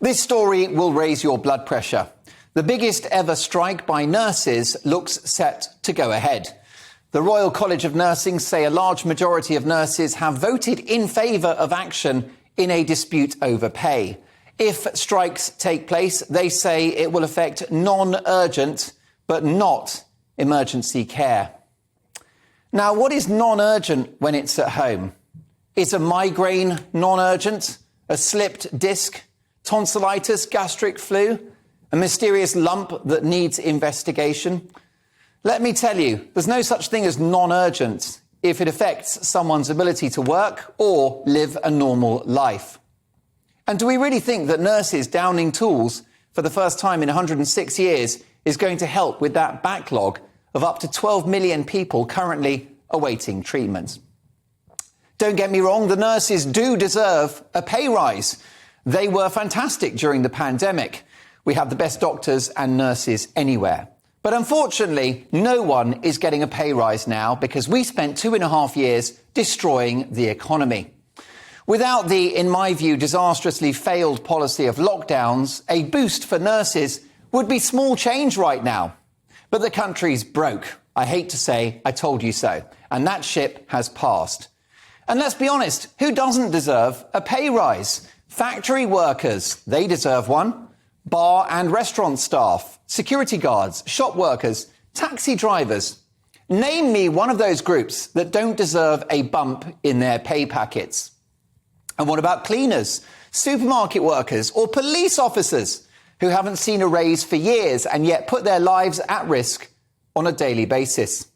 This story will raise your blood pressure. The biggest ever strike by nurses looks set to go ahead. The Royal College of Nursing say a large majority of nurses have voted in favour of action in a dispute over pay. If strikes take place, they say it will affect non-urgent but not emergency care. Now, what is non-urgent when it's at home? Is a migraine non-urgent? A slipped disc? Tonsillitis? Gastric flu? A mysterious lump that needs investigation? Let me tell you, there's no such thing as non-urgent if it affects someone's ability to work or live a normal life. And do we really think that nurses downing tools for the first time in 106 years is going to help with that backlog of up to 12 million people currently awaiting treatment? Don't get me wrong, the nurses do deserve a pay rise. They were fantastic during the pandemic. We have the best doctors and nurses anywhere. But unfortunately, no one is getting a pay rise now because we spent 2.5 years destroying the economy. Without the, in my view, disastrously failed policy of lockdowns, a boost for nurses would be small change right now. But the country's broke. I hate to say, I told you so. And that ship has passed. And let's be honest, who doesn't deserve a pay rise? Factory workers, they deserve one. Bar and restaurant staff, security guards, shop workers, taxi drivers. Name me one of those groups that don't deserve a bump in their pay packets. And what about cleaners, supermarket workers or police officers who haven't seen a raise for years and yet put their lives at risk on a daily basis?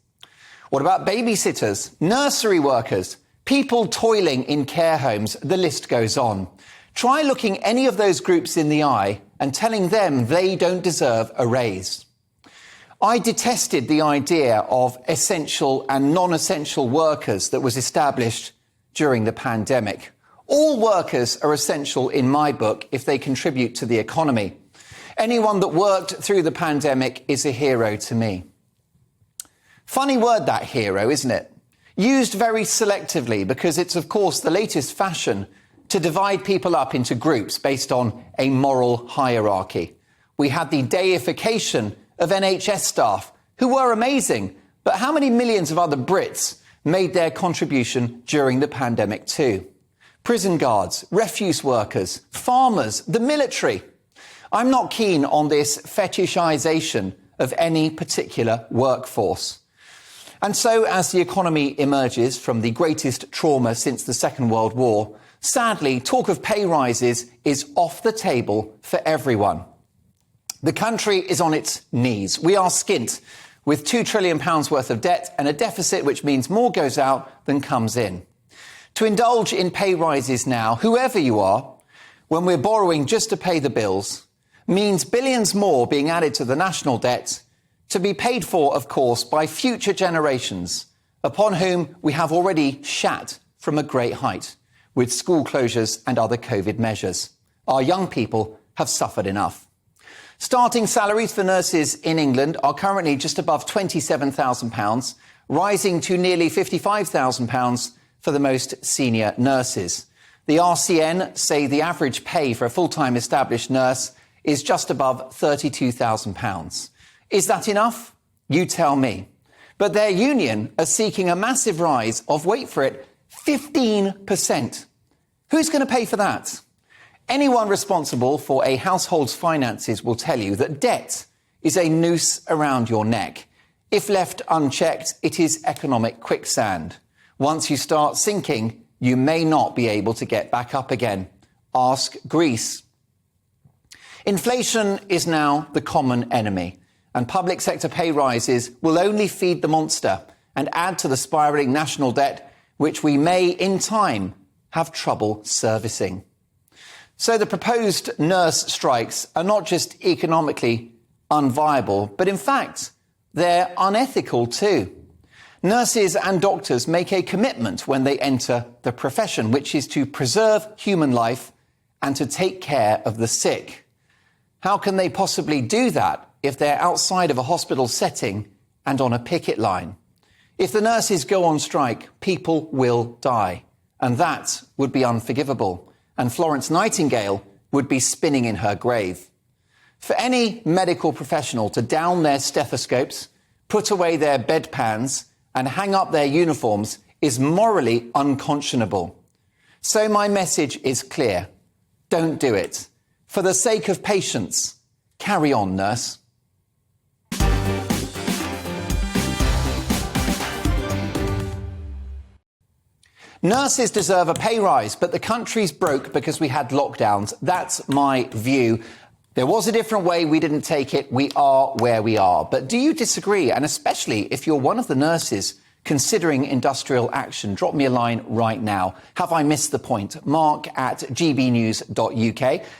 What about babysitters, nursery workers, people toiling in care homes? The list goes on. Try looking any of those groups in the eye and telling them they don't deserve a raise. I detested the idea of essential and non-essential workers that was established during the pandemic. All workers are essential in my book if they contribute to the economy. Anyone that worked through the pandemic is a hero to me. Funny word, that hero, isn't it? Used very selectively because it's, of course, the latest fashion to divide people up into groups based on a moral hierarchy. We had the deification of NHS staff, who were amazing, but how many millions of other Brits made their contribution during the pandemic too? Prison guards, refuse workers, farmers, the military. I'm not keen on this fetishization of any particular workforce. And so, as the economy emerges from the greatest trauma since the Second World War, sadly, talk of pay rises is off the table for everyone. The country is on its knees. We are skint with £2 trillion worth of debt and a deficit which means more goes out than comes in. To indulge in pay rises now, whoever you are, when we're borrowing just to pay the bills, means billions more being added to the national debt to be paid for, of course, by future generations, upon whom we have already shat from a great height with school closures and other COVID measures. Our young people have suffered enough. Starting salaries for nurses in England are currently just above £27,000, rising to nearly £55,000 for the most senior nurses. The RCN say the average pay for a full-time established nurse is just above £32,000. Is that enough? You tell me. But their union are seeking a massive rise of, wait for it, 15%. Who's going to pay for that? Anyone responsible for a household's finances will tell you that debt is a noose around your neck. If left unchecked, it is economic quicksand. Once you start sinking, you may not be able to get back up again. Ask Greece. Inflation is now the common enemy, and public sector pay rises will only feed the monster and add to the spiralling national debt, which we may, in time, have trouble servicing. So the proposed nurse strikes are not just economically unviable, but in fact, they're unethical too. Nurses and doctors make a commitment when they enter the profession, which is to preserve human life and to take care of the sick. How can they possibly do that if they're outside of a hospital setting and on a picket line? If the nurses go on strike, people will die. And that would be unforgivable. And Florence Nightingale would be spinning in her grave. For any medical professional to down their stethoscopes, put away their bedpans and hang up their uniforms is morally unconscionable. So my message is clear. Don't do it. For the sake of patients, carry on, nurse. Nurses deserve a pay rise, but the country's broke because we had lockdowns. That's my view. There was a different way, we didn't take it. We are where we are. But do you disagree? And especially if you're one of the nurses considering industrial action, drop me a line right now. Have I missed the point? Mark@gbnews.uk.